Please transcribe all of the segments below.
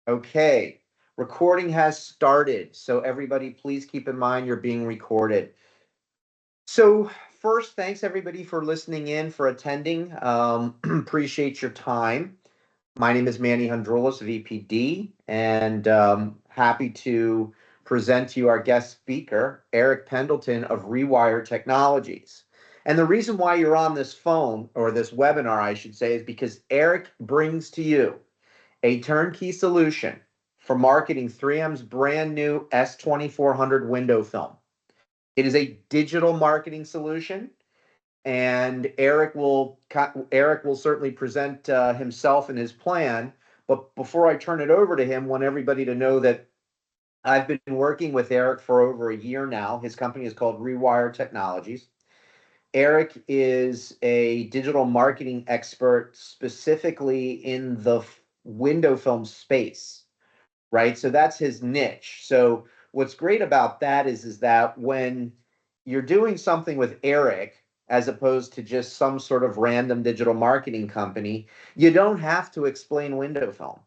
Okay, recording has started. So everybody, please keep in mind you're being recorded. So first, thanks everybody for listening in, for attending. Appreciate your time. My name is Manny Hundroulas of EPD, and happy to present to you our guest speaker, Eric Pendleton of Rewired Technologies. And the reason why you're on this phone, or this webinar, I should say, is because Eric brings to you a turnkey solution for marketing 3M's brand new S2400 window film. It is a digital marketing solution, and Eric will certainly present himself and his plan. But before I turn it over to him, I want everybody to know that I've been working with Eric for over a year now. His company is called Rewired Technologies. Eric is a digital marketing expert specifically in the window film space, right? So that's his niche. So what's great about that is that when you're doing something with Eric, as opposed to just some sort of random digital marketing company, you don't have to explain window film.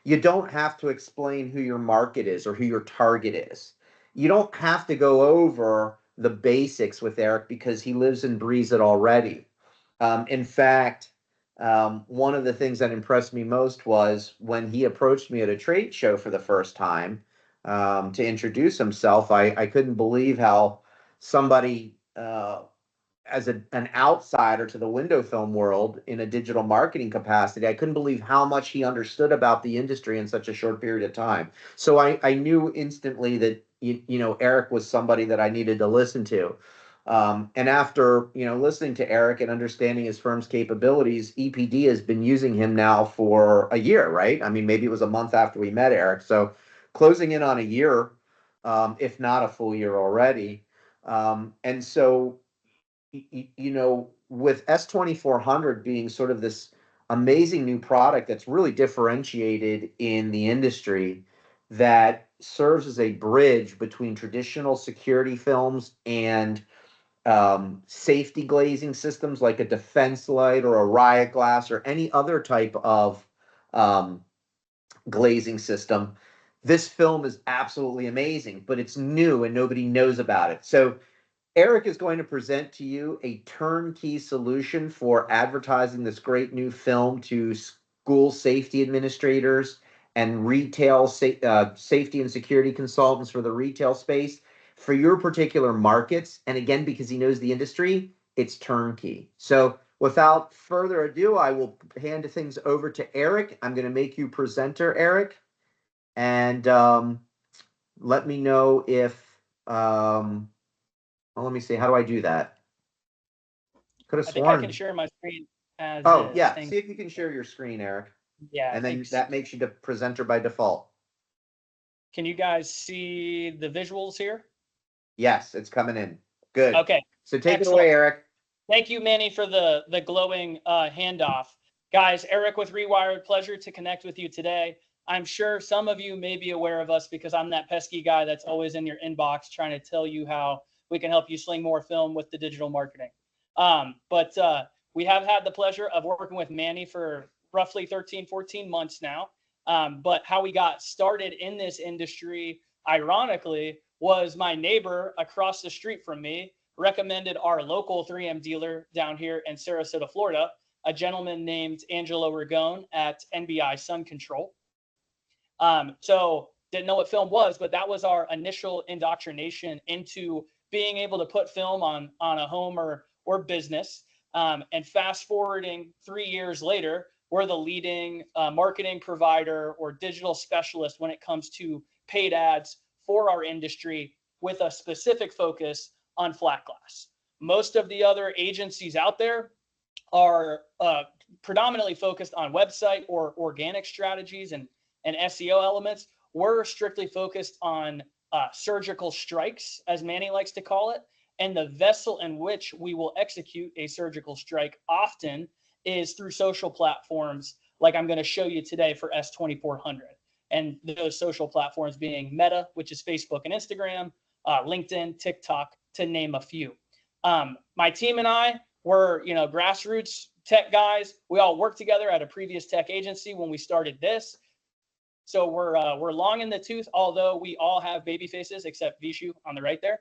You don't have to explain who your market is or who your target is. You don't have to go over the basics with Eric because he lives and breathes it already. In fact, one of the things that impressed me most was when he approached me at a trade show for the first time to introduce himself. I couldn't believe how somebody, as an outsider to the window film world in a digital marketing capacity, I couldn't believe how much he understood about the industry in such a short period of time. So I knew instantly that Eric was somebody that I needed to listen to. And after listening to Eric and understanding his firm's capabilities, EPD has been using him now for a year, right? I mean, maybe it was a month after we met Eric, so closing in on a year, if not a full year already. And so, with S2400 being sort of this amazing new product that's really differentiated in the industry, that serves as a bridge between traditional security films and safety glazing systems like a defense light or a riot glass or any other type of um, glazing system. This film is absolutely amazing, but it's new and nobody knows about it. So Eric is going to present to you a turnkey solution for advertising this great new film to school safety administrators and retail safety and security consultants for the retail space for your particular markets. And again, because he knows the industry, it's turnkey. So without further ado, I will hand things over to Eric. I'm going to make you presenter, Eric, and let me know if well, let me see. How do I do that? Could have I think I can sworn. share my screen as Oh, is. yeah. Thank See if you can share your screen, Eric. Yeah, And then thanks. that makes you the presenter by default. Can you guys see the visuals here? Yes, it's coming in. Good. Okay, So take it excellent. away, Eric. Thank you, Manny, for the glowing handoff. Guys, Eric with Rewired, pleasure to connect with you today. I'm sure some of you may be aware of us because I'm that pesky guy that's always in your inbox trying to tell you how we can help you sling more film with the digital marketing. But we have had the pleasure of working with Manny for roughly 13, 14 months now. But how we got started in this industry, ironically, was my neighbor across the street from me recommended our local 3M dealer down here in Sarasota, Florida, a gentleman named Angelo Ragone at NBI Sun Control. So didn't know what film was, but that was our initial indoctrination into being able to put film on a home or business. And fast forwarding 3 years later, we're the leading marketing provider or digital specialist when it comes to paid ads for our industry with a specific focus on flat glass. Most of the other agencies out there are predominantly focused on website or organic strategies and SEO elements. We're strictly focused on surgical strikes, as Manny likes to call it. And the vessel in which we will execute a surgical strike often is through social platforms like I'm going to show you today for S2400. And those social platforms being Meta, which is Facebook and Instagram, LinkedIn, TikTok, to name a few. My team and I were, grassroots tech guys. We all worked together at a previous tech agency when we started this. So we're long in the tooth, although we all have baby faces except Vishu on the right there.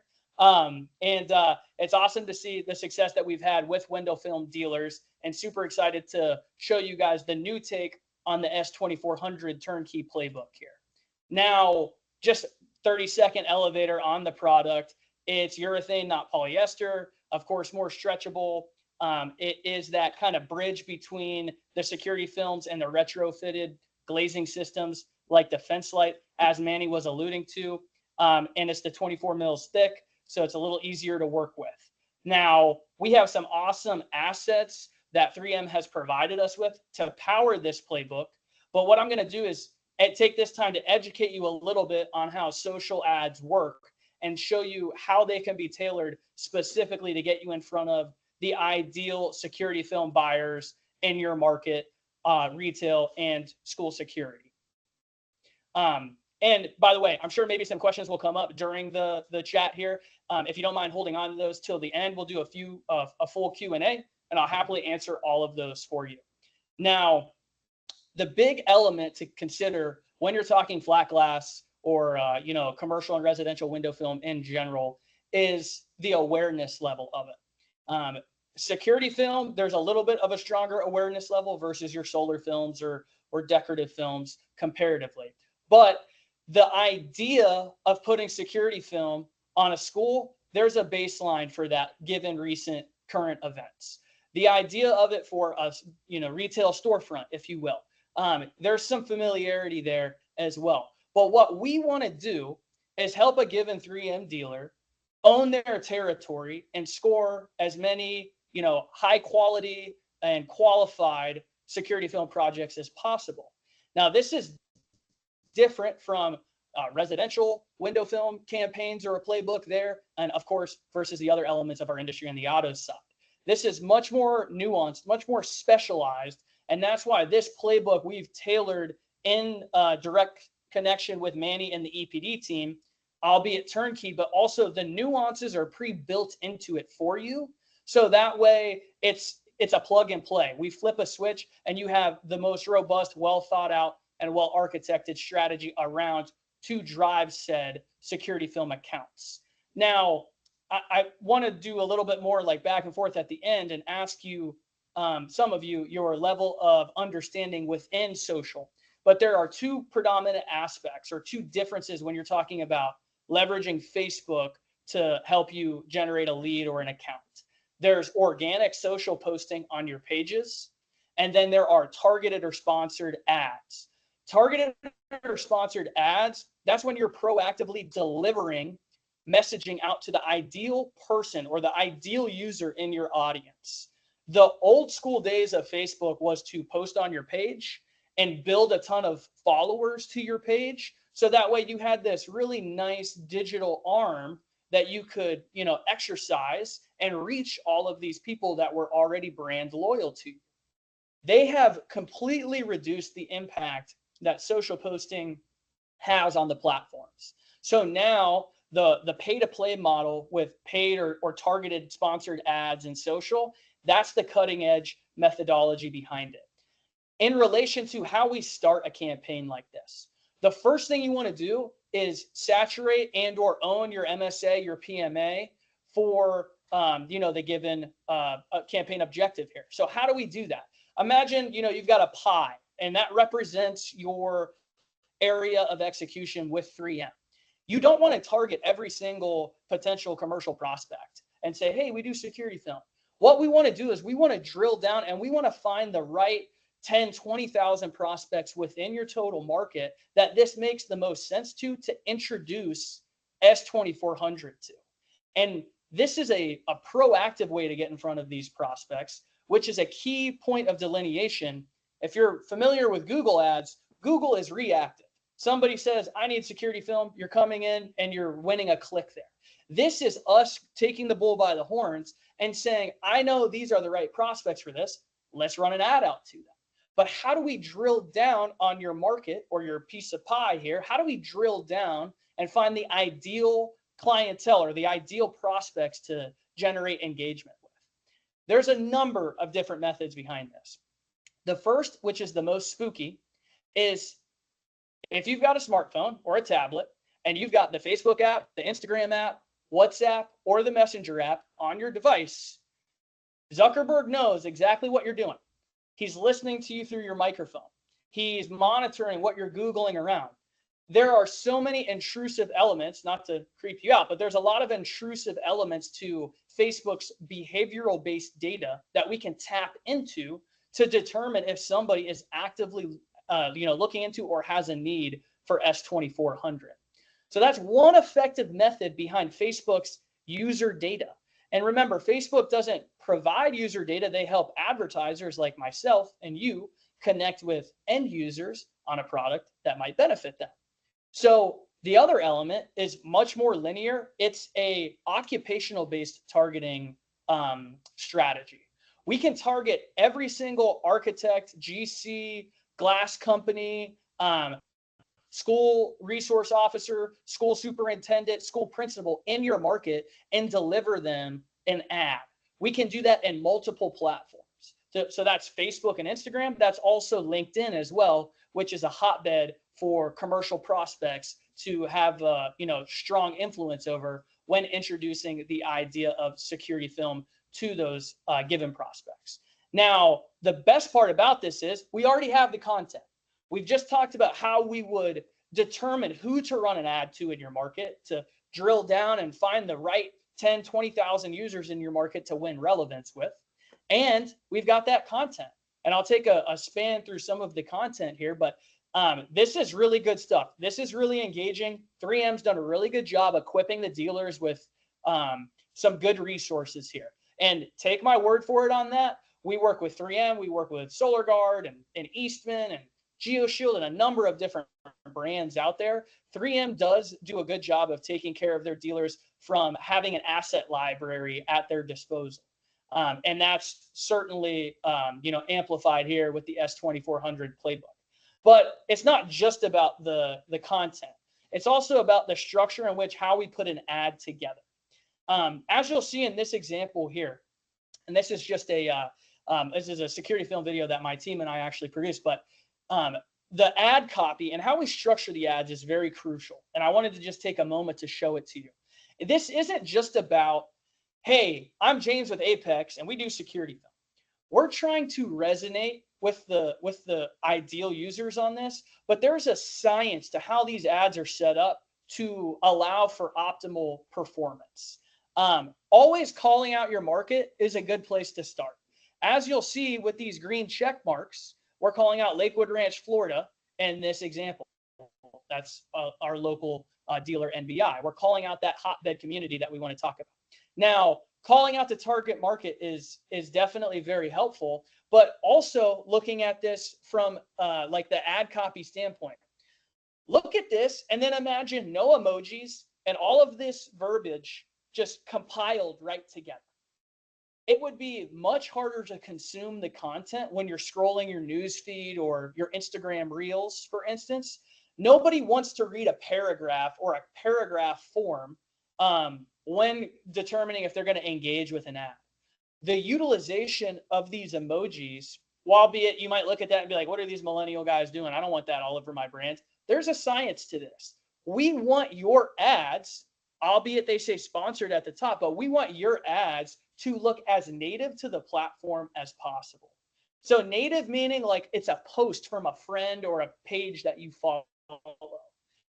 It's awesome to see the success that we've had with window film dealers, and super excited to show you guys the new take on the S2400 turnkey playbook here. Now, just 30-second elevator on the product. It's urethane, not polyester. Of course, more stretchable. It is that kind of bridge between the security films and the retrofitted glazing systems like the fence light, as Manny was alluding to. And it's the 24 mils thick, so it's a little easier to work with. Now, we have some awesome assets that 3M has provided us with to power this playbook. But what I'm going to do is take this time to educate you a little bit on how social ads work and show you how they can be tailored specifically to get you in front of the ideal security film buyers in your market, retail and school security. And by the way, I'm sure maybe some questions will come up during the chat here. If you don't mind holding on to those till the end, we'll do a full Q&A, and I'll happily answer all of those for you. Now, the big element to consider when you're talking flat glass or commercial and residential window film in general is the awareness level of it. Security film, there's a little bit of a stronger awareness level versus your solar films or decorative films comparatively. But the idea of putting security film on a school, there's a baseline for that given recent current events. The idea of it for a retail storefront, if you will, there's some familiarity there as well. But what we want to do is help a given 3M dealer own their territory and score as many high quality and qualified security film projects as possible. Now, this is different from residential window film campaigns or a playbook there, and of course, versus the other elements of our industry on the auto side. This is much more nuanced, much more specialized, and that's why this playbook we've tailored in direct connection with Manny and the EPD team, albeit turnkey, but also the nuances are pre-built into it for you. So that way it's a plug and play. We flip a switch and you have the most robust, well thought out and well architected strategy around to drive said security film accounts. Now, I want to do a little bit more like back and forth at the end and ask you, some of you, your level of understanding within social. But there are two predominant aspects or two differences when you're talking about leveraging Facebook to help you generate a lead or an account. There's organic social posting on your pages, and then there are targeted or sponsored ads. Targeted or sponsored ads, that's when you're proactively delivering messaging out to the ideal person or the ideal user in your audience. The old school days of Facebook was to post on your page and build a ton of followers to your page. So that way you had this really nice digital arm that you could, exercise and reach all of these people that were already brand loyal to you. They have completely reduced the impact that social posting has on the platforms. So now the pay to play model with paid or targeted sponsored ads and social, that's the cutting edge methodology behind it. In relation to how we start a campaign like this, the first thing you want to do is saturate and or own your MSA, your PMA for the given campaign objective here. So how do we do that? Imagine you've got a pie and that represents your area of execution with 3M. You don't want to target every single potential commercial prospect and say, hey, we do security film. What we want to do is we want to drill down and we want to find the right 10, 20,000 prospects within your total market that this makes the most sense to introduce S2400 to. And this is a proactive way to get in front of these prospects, which is a key point of delineation. If you're familiar with Google ads, Google is reactive. Somebody says, I need security film. You're coming in and you're winning a click there. This is us taking the bull by the horns and saying, I know these are the right prospects for this. Let's run an ad out to them. But how do we drill down on your market or your piece of pie here? How do we drill down and find the ideal clientele or the ideal prospects to generate engagement with? There's a number of different methods behind this. The first, which is the most spooky, is If you've got a smartphone or a tablet and you've got the Facebook app, the Instagram app, WhatsApp, or the Messenger app on your device, Zuckerberg knows exactly what you're doing. He's listening to you through your microphone. He's monitoring what you're Googling around. There are so many intrusive elements, not to creep you out, but there's a lot of intrusive elements to Facebook's behavioral based data that we can tap into to determine if somebody is actively looking into or has a need for S2400. So that's one effective method behind Facebook's user data. And remember, Facebook doesn't provide user data. They help advertisers like myself and you connect with end users on a product that might benefit them. So the other element is much more linear. It's a occupational based targeting strategy. We can target every single architect, GC, glass company, school resource officer, school superintendent, school principal in your market and deliver them an ad. We can do that in multiple platforms. So that's Facebook and Instagram. That's also LinkedIn as well, which is a hotbed for commercial prospects to have strong influence over when introducing the idea of security film to those given prospects. Now, the best part about this is we already have the content. We've just talked about how we would determine who to run an ad to in your market, to drill down and find the right 10, 20,000 users in your market to win relevance with. And we've got that content. And I'll take a span through some of the content here, but this is really good stuff. This is really engaging. 3M's done a really good job equipping the dealers with some good resources here. And take my word for it on that. We work with 3M, we work with SolarGuard and Eastman and GeoShield and a number of different brands out there. 3M does do a good job of taking care of their dealers from having an asset library at their disposal. And that's certainly amplified here with the S2400 playbook. But it's not just about the content. It's also about the structure in which how we put an ad together. As you'll see in this example here, and this is just this is a security film video that my team and I actually produced, but the ad copy and how we structure the ads is very crucial. And I wanted to just take a moment to show it to you. This isn't just about, hey, I'm James with Apex and we do security film. We're trying to resonate with the ideal users on this, but there's a science to how these ads are set up to allow for optimal performance. Always calling out your market is a good place to start. As you'll see with these green check marks, we're calling out Lakewood Ranch, Florida, in this example. That's our local dealer NBI. We're calling out that hotbed community that we want to talk about. Now, calling out the target market is definitely very helpful, but also looking at this from like the ad copy standpoint. Look at this and then imagine no emojis and all of this verbiage just compiled right together. It would be much harder to consume the content when you're scrolling your news feed or your Instagram reels, for instance. Nobody wants to read a paragraph or a paragraph form when determining if they're going to engage with an ad. The utilization of these emojis, albeit you might look at that and be like, what are these millennial guys doing? I don't want that all over my brand. There's a science to this. We want your ads, albeit they say sponsored at the top, but we want your ads to look as native to the platform as possible. So native meaning like it's a post from a friend or a page that you follow.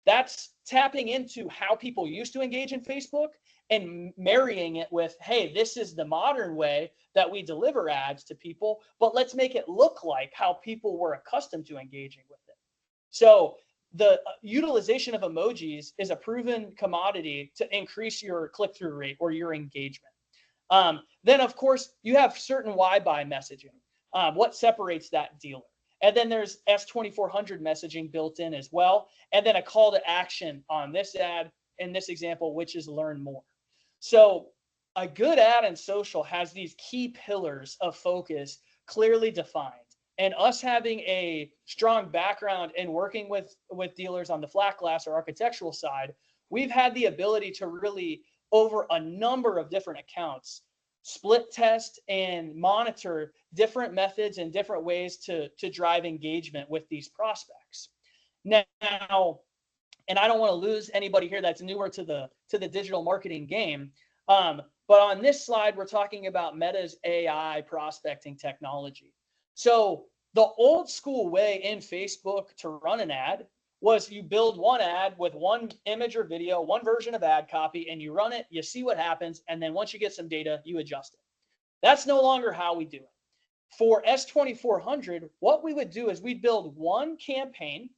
That's tapping into how people used to engage in Facebook and marrying it with, hey, this is the modern way that we deliver ads to people, but let's make it look like how people were accustomed to engaging with it. So the utilization of emojis is a proven commodity to increase your click-through rate or your engagement. Then, of course, you have certain why-buy messaging. What separates that dealer? And then there's S2400 messaging built in as well. And then a call to action on this ad in this example, which is learn more. So a good ad in social has these key pillars of focus clearly defined. And us having a strong background in working with dealers on the flat glass or architectural side, we've had the ability to really, over a number of different accounts, split test and monitor different methods and different ways to drive engagement with these prospects. Now, and I don't want to lose anybody here that's newer to the digital marketing game. But on this slide, we're talking about Meta's AI prospecting technology. So the old school way in Facebook to run an ad was you build one ad with one image or video, one version of ad copy, and you run it, you see what happens, and then once you get some data, you adjust it. That's no longer how we do it. For S2400, what we would do is we'd build one campaign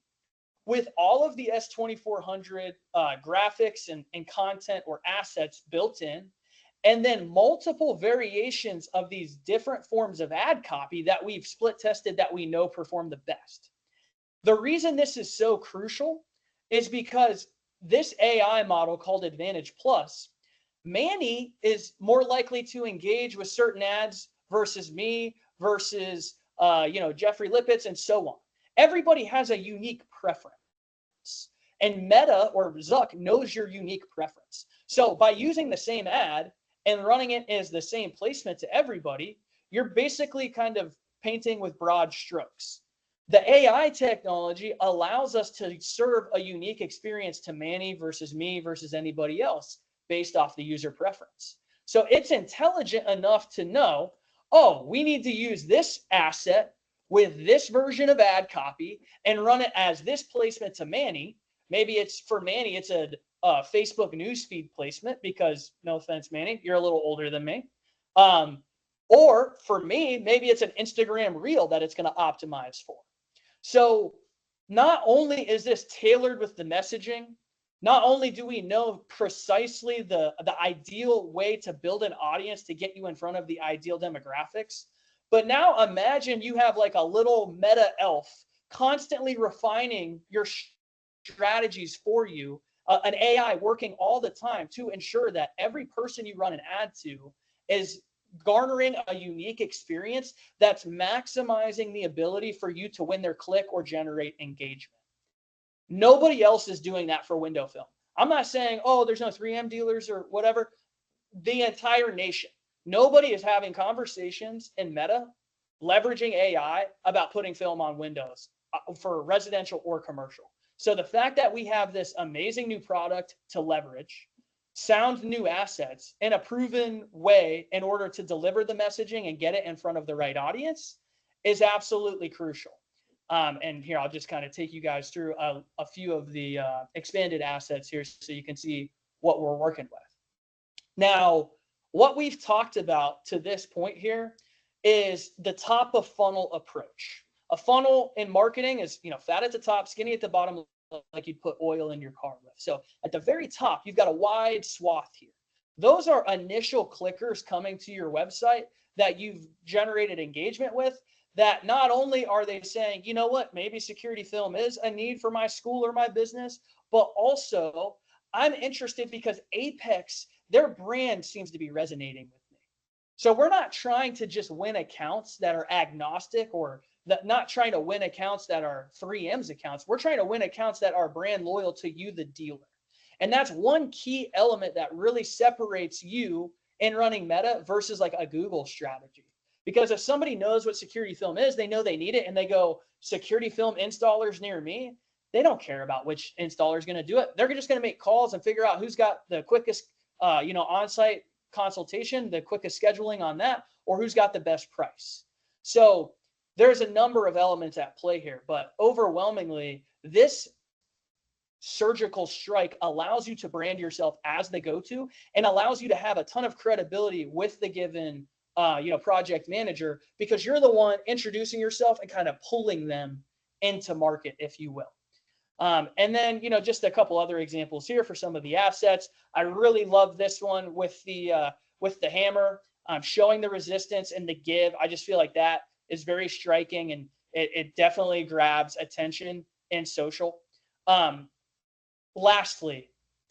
with all of the S2400 graphics and content or assets built in, and then multiple variations of these different forms of ad copy that we've split tested that we know perform the best. The reason this is so crucial is because this AI model called Advantage Plus, Manny is more likely to engage with certain ads versus me versus Jeffrey Lipitz and so on. Everybody has a unique preference. And Meta or Zuck knows your unique preference. So by using the same ad and running it as the same placement to everybody, you're basically kind of painting with broad strokes. The AI technology allows us to serve a unique experience to Manny versus me versus anybody else based off the user preference. So it's intelligent enough to know, oh, we need to use this asset with this version of ad copy and run it as this placement to Manny. Maybe it's for Manny, it's a Facebook newsfeed placement because, no offense, Manny, you're a little older than me. Or for me, maybe it's an Instagram reel that it's going to optimize for. So not only is this tailored with the messaging, not only do we know precisely the ideal way to build an audience to get you in front of the ideal demographics, but now imagine you have like a little meta elf constantly refining your strategies for you, an AI working all the time to ensure that every person you run an ad to is garnering a unique experience that's maximizing the ability for you to win their click or generate engagement. Nobody else is doing that for window film. I'm not saying, oh, there's no 3M dealers or whatever. The entire nation. Nobody is having conversations in Meta leveraging AI about putting film on windows for residential or commercial. So the fact that we have this amazing new product to leverage, sound new assets in a proven way in order to deliver the messaging and get it in front of the right audience is absolutely crucial. And here, I'll just kind of take you guys through a few of the expanded assets here so you can see what we're working with. Now, what we've talked about to this point here is the top of funnel approach. A funnel in marketing is, fat at the top, skinny at the bottom, like you'd put oil in your car with. So at the very top, you've got a wide swath here. Those are initial clickers coming to your website that you've generated engagement with, that not only are they saying, you know what, maybe security film is a need for my school or my business, but also I'm interested because Apex, their brand seems to be resonating with me. So we're not trying to just win accounts that are agnostic or not trying to win accounts that are 3M's accounts. We're trying to win accounts that are brand loyal to you, the dealer. And that's one key element that really separates you in running Meta versus like a Google strategy. Because if somebody knows what security film is, they know they need it, and they go, security film installers near me, they don't care about which installer is going to do it. They're just going to make calls and figure out who's got the quickest, on-site consultation, the quickest scheduling on that, or who's got the best price. So there's a number of elements at play here, but overwhelmingly, this surgical strike allows you to brand yourself as the go-to and allows you to have a ton of credibility with the given project manager, because you're the one introducing yourself and kind of pulling them into market, if you will. And then, just a couple other examples here for some of the assets. I really love this one with the hammer, showing the resistance and the give. I just feel like that is very striking, and it definitely grabs attention in social. Lastly,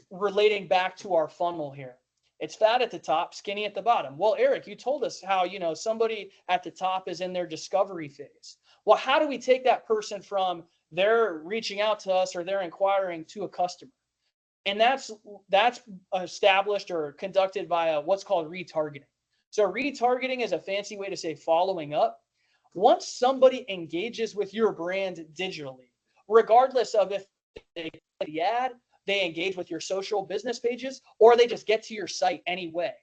relating back to our funnel here, it's fat at the top, skinny at the bottom. Well, Eric, you told us how, somebody at the top is in their discovery phase. Well, how do we take that person from they're reaching out to us or they're inquiring to a customer? And that's established or conducted by what's called retargeting. So retargeting is a fancy way to say following up. Once somebody engages with your brand digitally, regardless of if they click the ad, they engage with your social business pages, or they just get to your site anyway.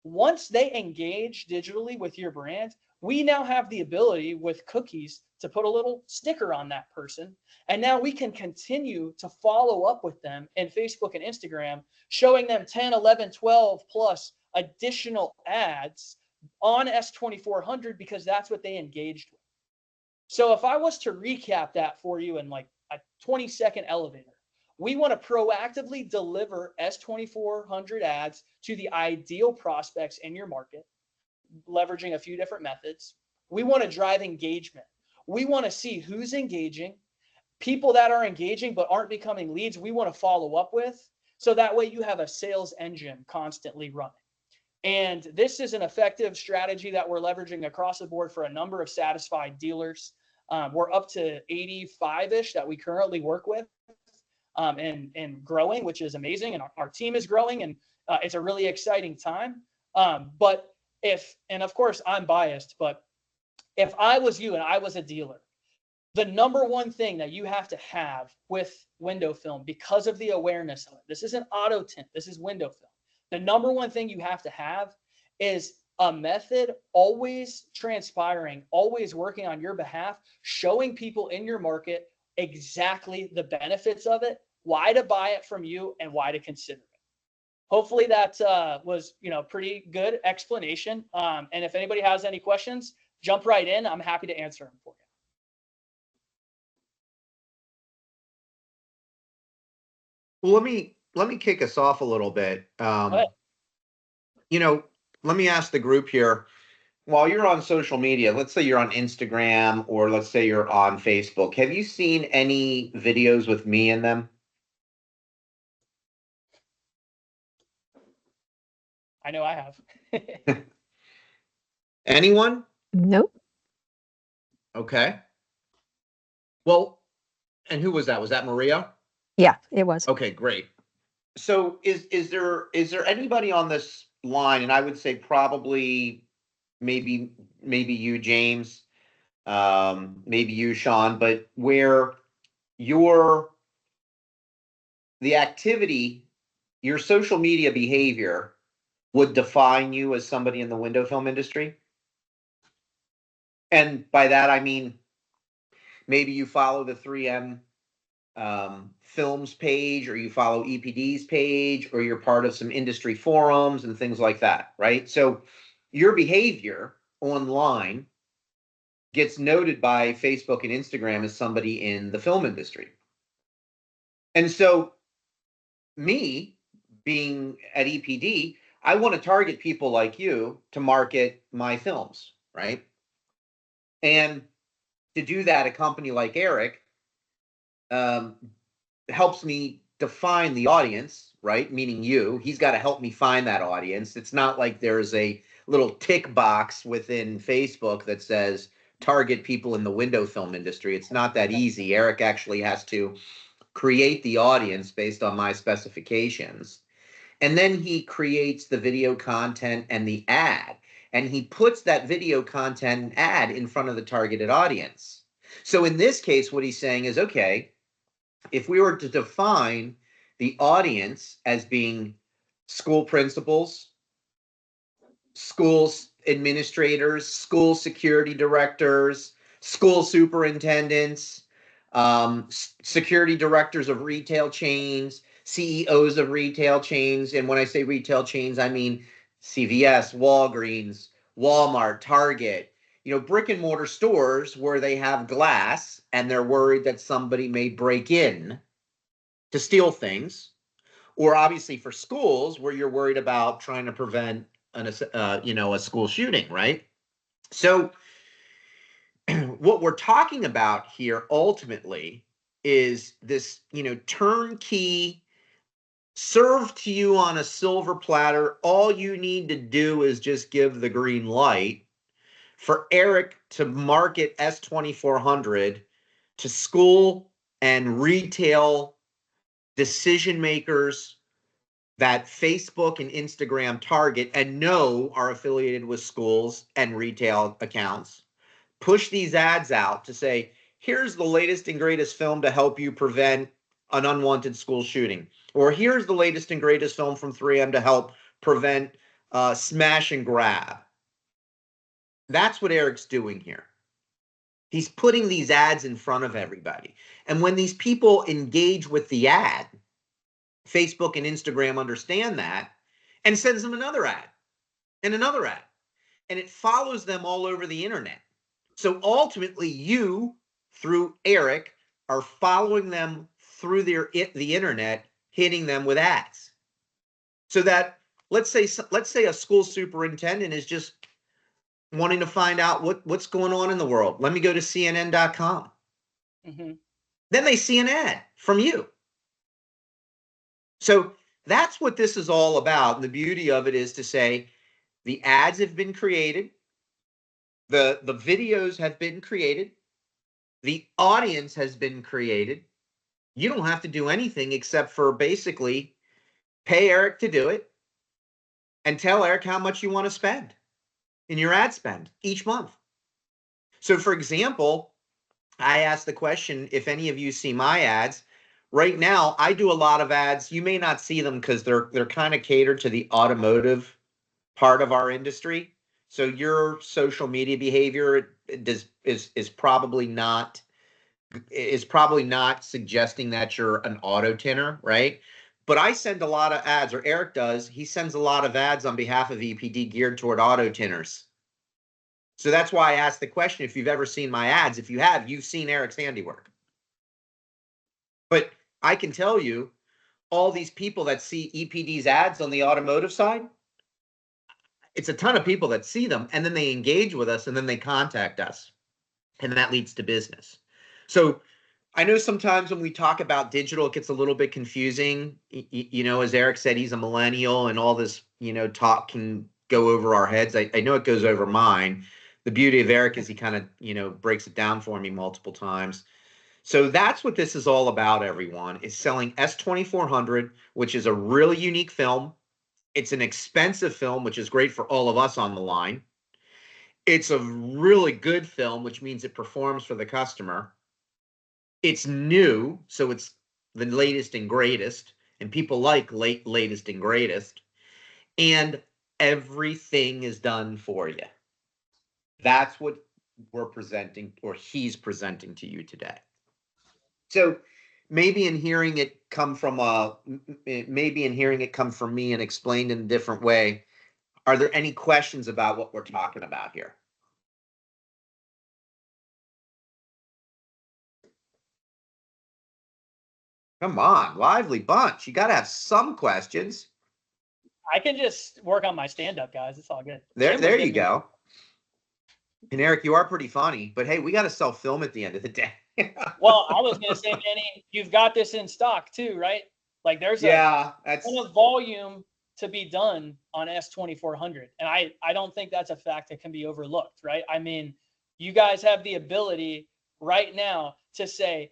Once they engage digitally with your brand, we now have the ability with cookies to put a little sticker on that person. And now we can continue to follow up with them in Facebook and Instagram, showing them 10, 11, 12 plus additional ads on S2400 because that's what they engaged with. So if I was to recap that for you in like a 20-second elevator, we want to proactively deliver S2400 ads to the ideal prospects in your market, leveraging a few different methods. We want to drive engagement. We want to see who's engaging, people that are engaging but aren't becoming leads, we want to follow up with. So that way you have a sales engine constantly running. And this is an effective strategy that we're leveraging across the board for a number of satisfied dealers. We're up to 85-ish that we currently work with, and growing, which is amazing. And our team is growing, and it's a really exciting time. And of course I'm biased, but if I was you and I was a dealer, the number one thing that you have to have with window film, because of the awareness of it, this isn't auto tint, this is window film. The number one thing you have to have is a method always transpiring, always working on your behalf, showing people in your market exactly the benefits of it, why to buy it from you, and why to consider it. Hopefully that was pretty good explanation. And if anybody has any questions, jump right in. I'm happy to answer them for you. Well, let me kick us off a little bit. Let me ask the group here. While you're on social media, let's say you're on Instagram or let's say you're on Facebook, have you seen any videos with me in them? I know I have. Anyone? Nope. Okay. Well, and who was that? Was that Maria? Yeah, it was. Okay, great. So is there anybody on this line, and I would say probably maybe you, James, maybe you, Sean, but where the activity, your social media behavior would define you as somebody in the window film industry? And by that, I mean, maybe you follow the 3M films page, or you follow EPD's page, or you're part of some industry forums and things like that, right? So your behavior online gets noted by Facebook and Instagram as somebody in the film industry. And so me being at EPD, I want to target people like you to market my films, right? And to do that, a company like Eric helps me define the audience, right? Meaning you. He's got to help me find that audience. It's not like there's a little tick box within Facebook that says target people in the window film industry. It's not that easy. Eric actually has to create the audience based on my specifications. And then he creates the video content and the ad. And he puts that video content and ad in front of the targeted audience. So in this case, what he's saying is, okay, if we were to define the audience as being school principals, school administrators, school security directors, school superintendents, security directors of retail chains, CEOs of retail chains. And when I say retail chains, I mean CVS, Walgreens, Walmart, Target, brick and mortar stores where they have glass and they're worried that somebody may break in to steal things. Or obviously for schools where you're worried about trying to prevent a school shooting, right? So what we're talking about here ultimately is this, turnkey served to you on a silver platter. All you need to do is just give the green light for Eric to market S2400 to school and retail decision makers that Facebook and Instagram target and know are affiliated with schools and retail accounts. Push these ads out to say, here's the latest and greatest film to help you prevent an unwanted school shooting, or here's the latest and greatest film from 3M to help prevent smash and grab. That's what Eric's doing here. He's putting these ads in front of everybody. And when these people engage with the ad, Facebook and Instagram understand that and sends them another ad and another ad. And it follows them all over the internet. So ultimately, you, through Eric, are following them through the internet, hitting them with ads. So that let's say a school superintendent is just wanting to find out what's going on in the world. Let me go to CNN.com. Mm-hmm. Then they see an ad from you. So that's what this is all about. And the beauty of it is to say the ads have been created, the videos have been created, the audience has been created. You don't have to do anything except for basically pay Eric to do it and tell Eric how much you want to spend in your ad spend each month. So for example, I asked the question, if any of you see my ads, right now I do a lot of ads. You may not see them because they're kind of catered to the automotive part of our industry. So your social media behavior is probably not suggesting that you're an auto tinner, right? But I send a lot of ads, or Eric does. He sends a lot of ads on behalf of EPD geared toward auto tinners. So that's why I asked the question if you've ever seen my ads. If you have, you've seen Eric's handiwork. But I can tell you, all these people that see EPD's ads on the automotive side, it's a ton of people that see them, and then they engage with us, and then they contact us, and that leads to business. So I know sometimes when we talk about digital, it gets a little bit confusing. You know, as Eric said, he's a millennial, and all this, talk can go over our heads. I know it goes over mine. The beauty of Eric is he kind of, breaks it down for me multiple times. So that's what this is all about, everyone, is selling S2400, which is a really unique film. It's an expensive film, which is great for all of us on the line. It's a really good film, which means it performs for the customer. It's new, so it's the latest and greatest, and people like latest and greatest. And everything is done for you. That's what we're presenting, or he's presenting to you today. So maybe in hearing it come from me and explained in a different way, are there any questions about what we're talking about here? Come on, lively bunch. You got to have some questions. I can just work on my stand-up, guys. It's all good. There you go. And Eric, you are pretty funny, but hey, we got to sell film at the end of the day. Well, I was going to say, Manny, you've got this in stock too, right? Like there's a ton of volume to be done on S2400. And I don't think that's a fact that can be overlooked, right? I mean, you guys have the ability right now to say,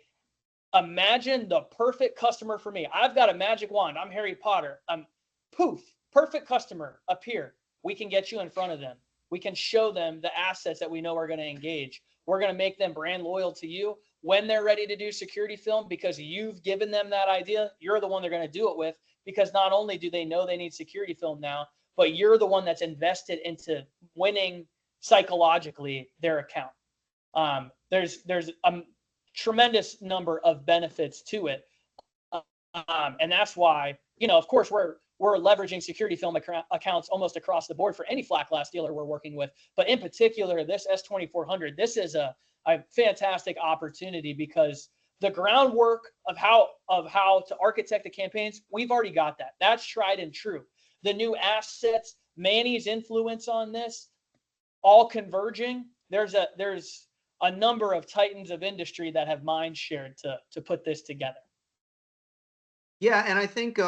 imagine the perfect customer for me. I've got a magic wand. I'm Harry Potter. Poof, perfect customer appear. We can get you in front of them. We can show them the assets that we know are going to engage. We're going to make them brand loyal to you when they're ready to do security film because you've given them that idea. You're the one they're going to do it with because not only do they know they need security film now, but you're the one that's invested into winning psychologically their account. There's a tremendous number of benefits to it. And that's why, of course, we're leveraging security film accounts almost across the board for any flat glass dealer we're working with. But in particular, this S2400, this is a fantastic opportunity because the groundwork of how to architect the campaigns, we've already got that. That's tried and true. The new assets, Manny's influence on this, all converging. There's a number of titans of industry that have mind shared to put this together. Yeah, and I think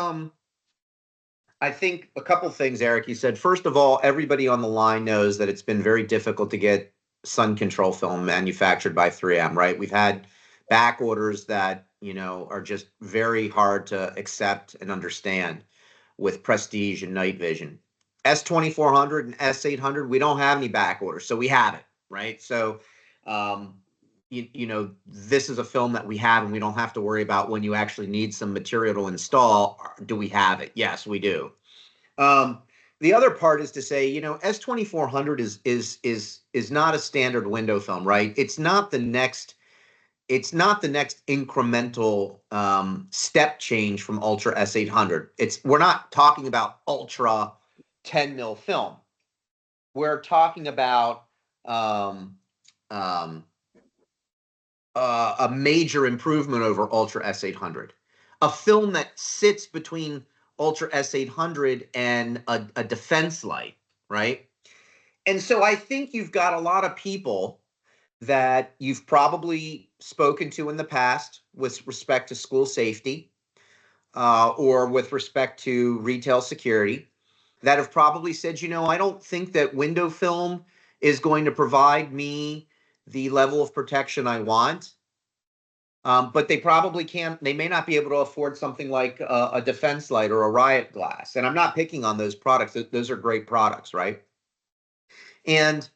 a couple things, Eric. You said, first of all, everybody on the line knows that it's been very difficult to get sun control film manufactured by 3M, right? We've had back orders that, are just very hard to accept and understand with Prestige and Night Vision. S2400 and S800, we don't have any back orders, so we have it, right? So, this is a film that we have and we don't have to worry about when you actually need some material to install. Do we have it? Yes, we do. The other part is to say, S2400 is not a standard window film, right? It's not the next incremental step change from Ultra S800. We're not talking about Ultra 10 mil film. We're talking about um, a major improvement over Ultra S800, a film that sits between Ultra S800 and a defense light, right? And so I think you've got a lot of people that you've probably spoken to in the past with respect to school safety or with respect to retail security that have probably said, I don't think that window film is going to provide me the level of protection I want. But they probably can't, they may not be able to afford something like a defense light or a riot glass. And I'm not picking on those products. Those are great products, right? And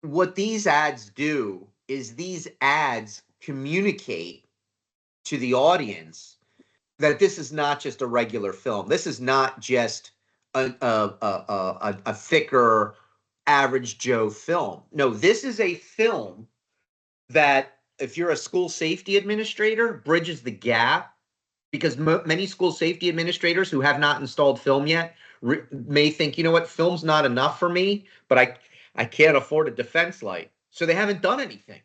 what these ads do is these ads communicate to the audience that this is not just a regular film. This is not just a thicker average Joe film. No, this is a film that, if you're a school safety administrator, bridges the gap, because many school safety administrators who have not installed film yet may think, what, film's not enough for me, but I can't afford a defense light. So they haven't done anything.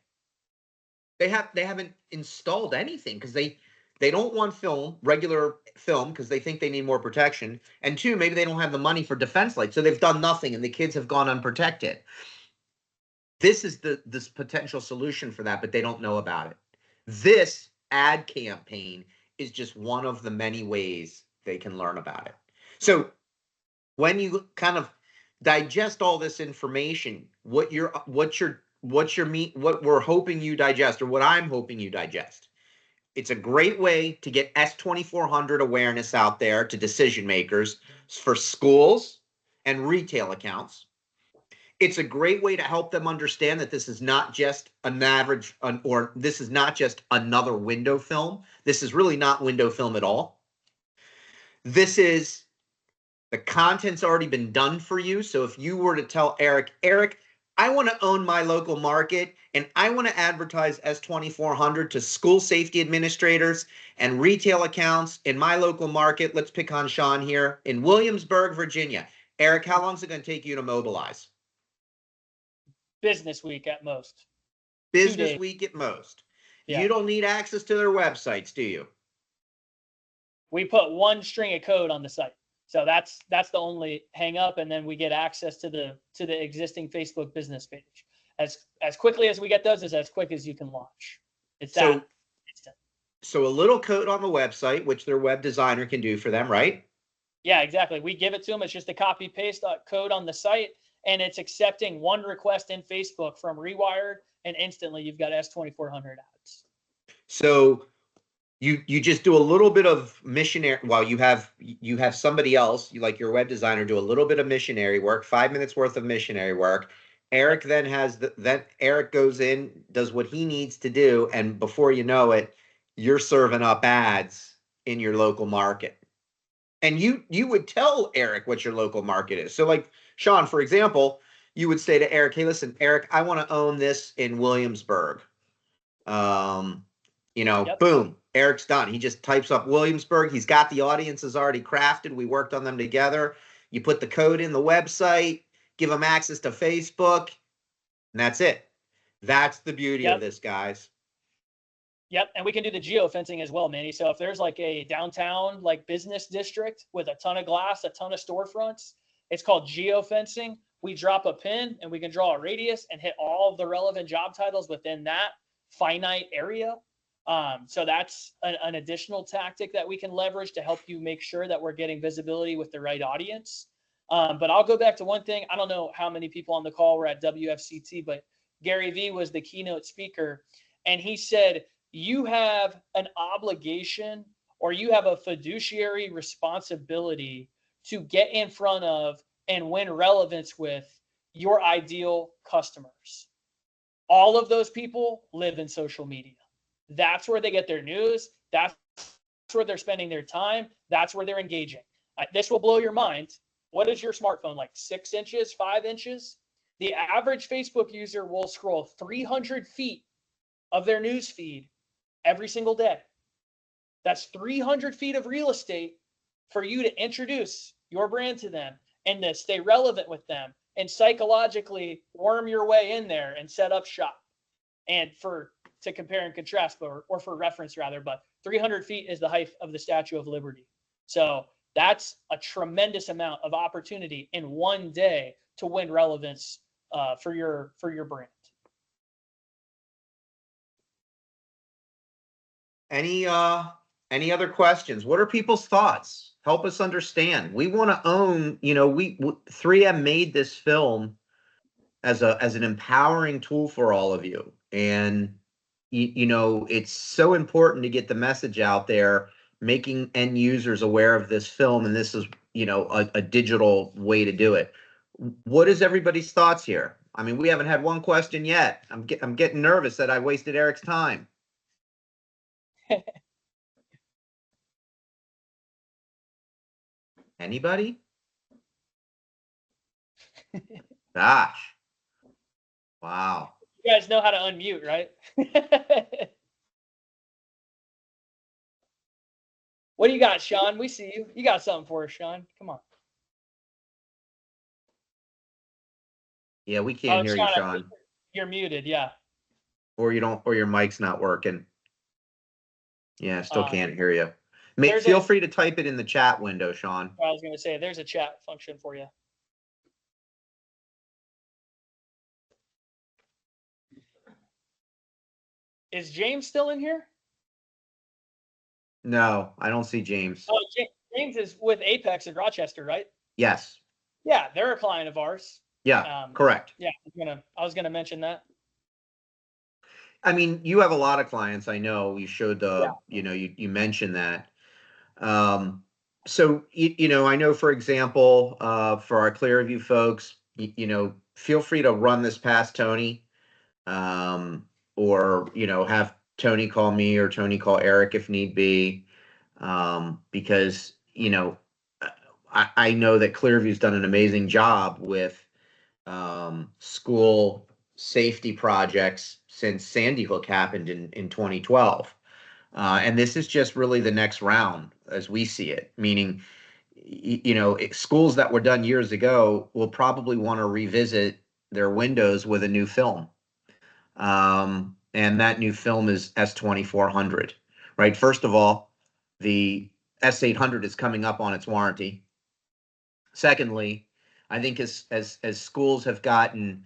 They haven't installed anything because they don't want regular film, because they think they need more protection. And two, maybe they don't have the money for defense lights. So they've done nothing and the kids have gone unprotected. This is this potential solution for that, but they don't know about it. This ad campaign is just one of the many ways they can learn about it. So when you kind of digest all this information, what we're hoping you digest, or what I'm hoping you digest, it's a great way to get S2400 awareness out there to decision makers for schools and retail accounts. It's a great way to help them understand that this is not just this is not just another window film. This is really not window film at all. This is, the content's already been done for you. So if you were to tell Eric, I want to own my local market and I want to advertise S2400 to school safety administrators and retail accounts in my local market. Let's pick on Sean here in Williamsburg, Virginia. Eric, how long is it going to take you to mobilize? Business week at most. Business week at most. Yeah. You don't need access to their websites, do you? We put one string of code on the site. So that's the only hang up, and then we get access to the existing Facebook business page. As quickly as we get those is as quick as you can launch. It's that instant. So a little code on the website, which their web designer can do for them, right? Yeah, exactly. We give it to them. It's just a copy paste code on the site, and it's accepting one request in Facebook from Rewired, and instantly you've got S2400 ads. So you just do a little bit of missionary, while you have somebody else, like your web designer, do a little bit of missionary work, 5 minutes worth of missionary work. Eric then Eric goes in, does what he needs to do, and before you know it, you're serving up ads in your local market. And you would tell Eric what your local market is. So like Sean, for example, you would say to Eric, hey, listen, Eric, I want to own this in Williamsburg. Yep. Boom, Eric's done. He just types up Williamsburg. He's got the audiences already crafted. We worked on them together. You put the code in the website, give them access to Facebook, and that's it. That's the beauty of this, guys. Yep, and we can do the geofencing as well, Manny. So if there's like a downtown business district with a ton of glass, a ton of storefronts, it's called geofencing. We drop a pin and we can draw a radius and hit all of the relevant job titles within that finite area. So that's an additional tactic that we can leverage to help you make sure that we're getting visibility with the right audience. But I'll go back to one thing. I don't know how many people on the call were at WFCT, but Gary Vee was the keynote speaker. And he said, you have an obligation, or you have a fiduciary responsibility to get in front of and win relevance with your ideal customers. All of those people live in social media. That's where they get their news. That's where they're spending their time. That's where they're engaging. This will blow your mind. What is your smartphone, like 6 inches, 5 inches? The average Facebook user will scroll 300 feet of their news feed every single day. That's 300 feet of real estate for you to introduce your brand to them and to stay relevant with them and psychologically worm your way in there and set up shop. And to compare and contrast, or for reference rather, but 300 feet is the height of the Statue of Liberty. So that's a tremendous amount of opportunity in one day to win relevance for your brand. Any other questions? What are people's thoughts? Help us understand. We want to own, we 3M made this film as an empowering tool for all of you. And it's so important to get the message out there, making end users aware of this film, and this is, a digital way to do it. What is everybody's thoughts here? I mean, we haven't had one question yet. I'm getting nervous that I wasted Eric's time. Anybody? Gosh. Wow. You guys know how to unmute, right? What do you got, Sean? We see you. You got something for us, Sean. Come on. Yeah, we can't hear you, Sean. You're muted, yeah. Or your mic's not working. Yeah, still can't hear you. Feel free to type it in the chat window, Sean. I was going to say, there's a chat function for you. Is James still in here? No, I don't see James. Oh, James is with Apex in Rochester, right? Yes. Yeah, they're a client of ours. Yeah, correct. Yeah, I was gonna mention that. I mean, you have a lot of clients. I know you showed you mentioned that. So, I know, for example, for our Clearview folks, feel free to run this past Tony, or, have Tony call me or Tony call Eric if need be. Because, I know that Clearview's done an amazing job with school safety projects since Sandy Hook happened in 2012. And this is just really the next round as we see it, meaning, schools that were done years ago will probably want to revisit their windows with a new film. And that new film is S2400, right? First of all, the S800 is coming up on its warranty. Secondly, I think as schools have gotten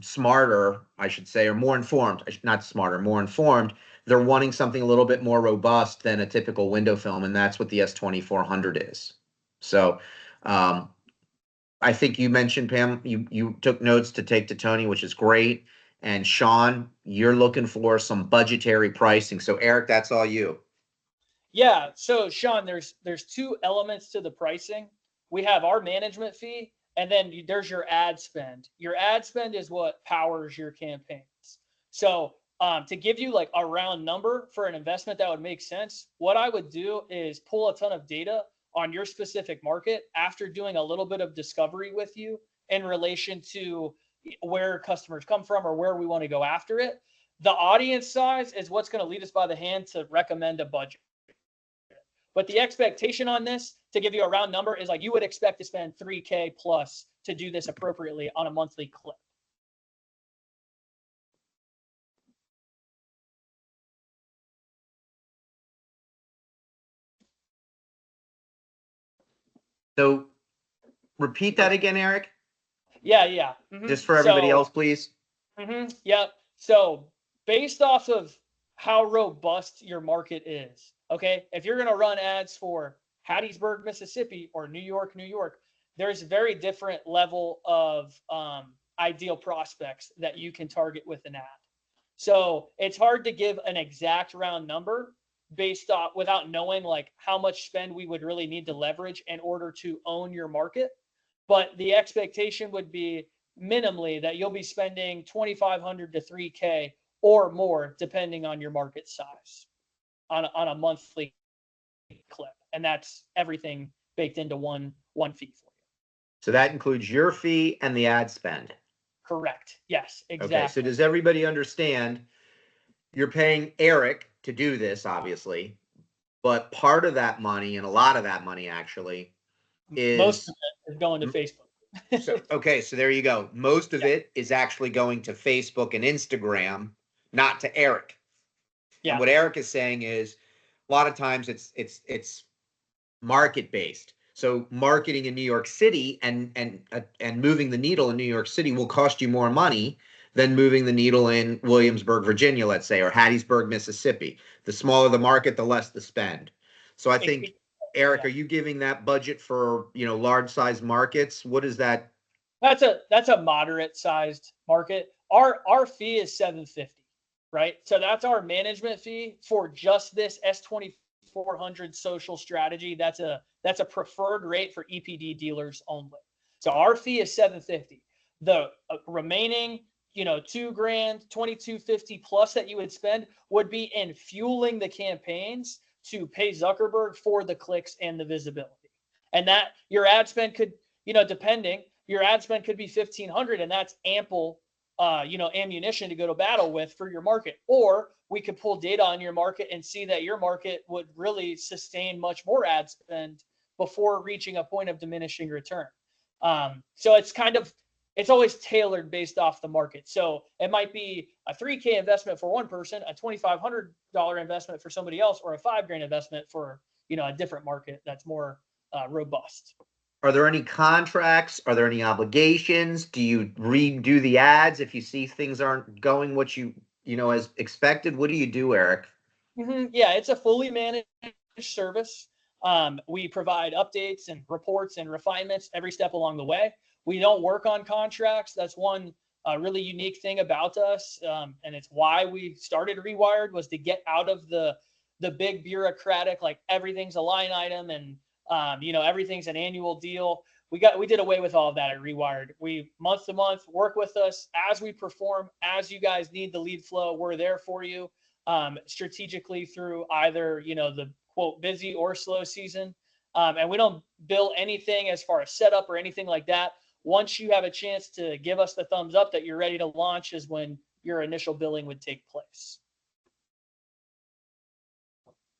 smarter, I should say, or more informed, not smarter, more informed, they're wanting something a little bit more robust than a typical window film, and that's what the S2400 is. So I think you mentioned, Pam, you took notes to take to Tony, which is great. And Sean, you're looking for some budgetary pricing. So Eric, that's all you. Yeah. So Sean, there's two elements to the pricing. We have our management fee, and then there's your ad spend. Your ad spend is what powers your campaigns. So to give you like a round number for an investment that would make sense, what I would do is pull a ton of data on your specific market after doing a little bit of discovery with you in relation to where customers come from or where we want to go after it. The audience size is what's going to lead us by the hand to recommend a budget. But the expectation on this, to give you a round number, is like you would expect to spend $3,000 plus to do this appropriately on a monthly clip. So repeat that again, Eric. Yeah. Mm-hmm. Just for everybody else, please. Mm-hmm. Yep. So based off of how robust your market is, okay, if you're going to run ads for Hattiesburg, Mississippi, or New York, there's a very different level of ideal prospects that you can target with an ad. So it's hard to give an exact round number based off without knowing like how much spend we would really need to leverage in order to own your market. But the expectation would be minimally that you'll be spending 2,500 to 3K or more, depending on your market size on a monthly clip. And that's everything baked into one fee for you. So that includes your fee and the ad spend. Correct. Yes, exactly. Okay, so does everybody understand? You're paying Eric to do this, obviously, but part of that money, and a lot of that money actually, most is of it is going to Facebook. Okay, so there you go. Most of it is actually going to Facebook and Instagram, not to Eric. Yeah. And what Eric is saying is, a lot of times it's market based. So marketing in New York City and moving the needle in New York City will cost you more money than moving the needle in Williamsburg, Virginia, let's say, or Hattiesburg, Mississippi. The smaller the market, the less the spend. So I think, Eric, are you giving that budget for, large size markets? What is that? That's a moderate sized market. Our fee is $750, right? So that's our management fee for just this S2400 social strategy. That's a preferred rate for EPD dealers only. So our fee is $750. The remaining, $2,000, $2,250 plus that you would spend would be in fueling the campaigns to pay Zuckerberg for the clicks and the visibility. And that your ad spend could, depending, your ad spend could be 1,500, and that's ample, ammunition to go to battle with for your market. Or we could pull data on your market and see that your market would really sustain much more ad spend before reaching a point of diminishing return. So it's always tailored based off the market. So it might be a 3K investment for one person, a $2,500 investment for somebody else, or a $5,000 investment for, a different market that's more robust. Are there any contracts? Are there any obligations? Do you redo the ads if you see things aren't going what as expected? What do you do, Eric? Yeah, it's a fully managed service. We provide updates and reports and refinements every step along the way. We don't work on contracts. That's one really unique thing about us, and it's why we started Rewired, was to get out of the big bureaucratic, like everything's a line item and everything's an annual deal. We did away with all of that at Rewired. We month to month work with us as we perform, as you guys need the lead flow. We're there for you strategically through either the quote busy or slow season, and we don't bill anything as far as setup or anything like that. Once you have a chance to give us the thumbs up that you're ready to launch is when your initial billing would take place.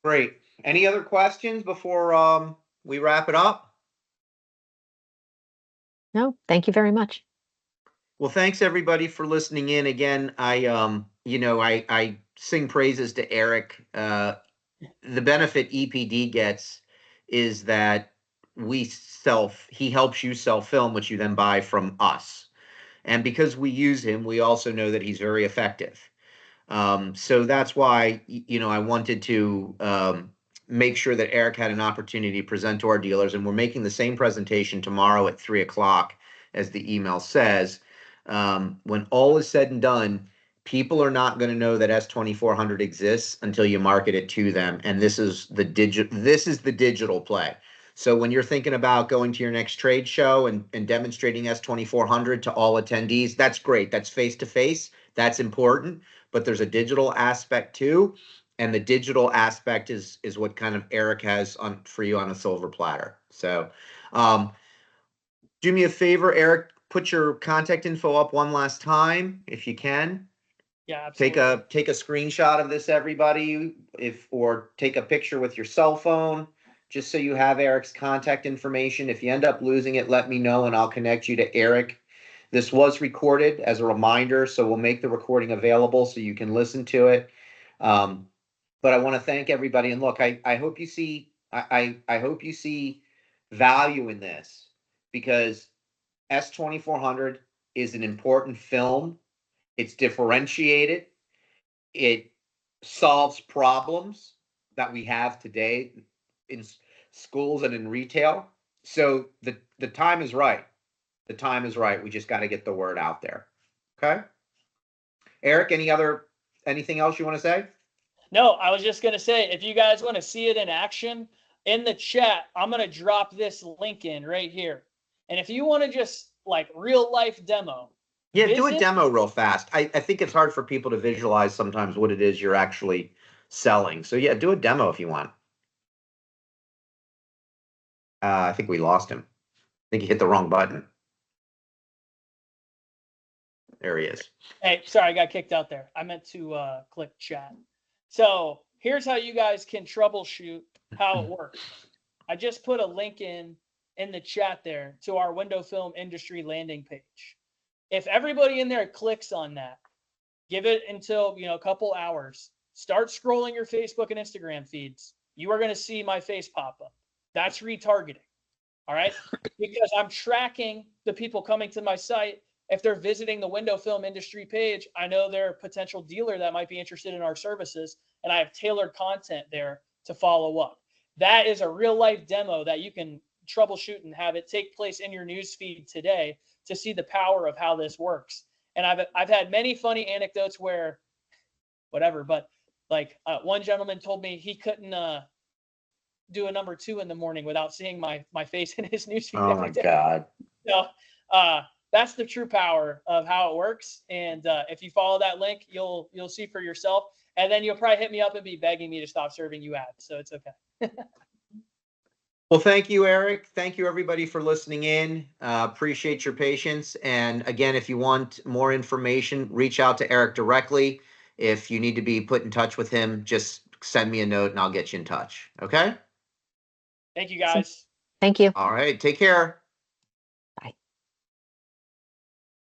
Great. Any other questions before we wrap it up? No, thank you very much. Well, thanks everybody for listening in. Again, I sing praises to Eric. The benefit EPD gets is that he helps you self-film, which you then buy from us. And because we use him, we also know that he's very effective. So that's why, I wanted to make sure that Eric had an opportunity to present to our dealers. And we're making the same presentation tomorrow at 3:00, as the email says. When all is said and done, people are not going to know that S2400 exists until you market it to them. And this is the digital play. So when you're thinking about going to your next trade show and demonstrating S2400 to all attendees, that's great. That's face-to-face. That's important. But there's a digital aspect too. And the digital aspect is what kind of Eric has for you on a silver platter. So do me a favor, Eric, put your contact info up one last time, if you can. Yeah, absolutely. Take a screenshot of this, everybody, or take a picture with your cell phone, just so you have Eric's contact information. If you end up losing it, let me know and I'll connect you to Eric. This was recorded as a reminder, so we'll make the recording available so you can listen to it. But I want to thank everybody, and look, I hope you see I hope you see value in this, because S2400 is an important film. It's differentiated. It solves problems that we have today in schools and in retail. So the time is right. The time is right. We just got to get the word out there. Okay. Eric, anything else you want to say? No, I was just going to say, if you guys want to see it in action, in the chat, I'm going to drop this link in right here. And if you want to just like real life demo. Yeah, do a Visit- demo real fast. I think it's hard for people to visualize sometimes what it is you're actually selling. So yeah, do a demo if you want. I think we lost him. I think he hit the wrong button. There he is. Hey, sorry, I got kicked out there. I meant to click chat. So here's how you guys can troubleshoot how it works. I just put a link in the chat there to our window film industry landing page. If everybody in there clicks on that, give it until a couple hours. Start scrolling your Facebook and Instagram feeds. You are going to see my face pop up. That's retargeting. All right, because I'm tracking the people coming to my site. If they're visiting the window film industry page, I know they're a potential dealer that might be interested in our services, and I have tailored content there to follow up. That is a real life demo that you can troubleshoot and have it take place in your news feed today to see the power of how this works. And I've had many funny anecdotes where whatever, but like one gentleman told me he couldn't do a number 2 in the morning without seeing my face in his newsfeed. Oh my God. So that's the true power of how it works. And if you follow that link, you'll see for yourself. And then you'll probably hit me up and be begging me to stop serving you ads. So it's okay. Well, thank you, Eric. Thank you, everybody, for listening in. Appreciate your patience. And again, if you want more information, reach out to Eric directly. If you need to be put in touch with him, just send me a note and I'll get you in touch. Okay? Thank you, guys. Thank you. All right. Take care.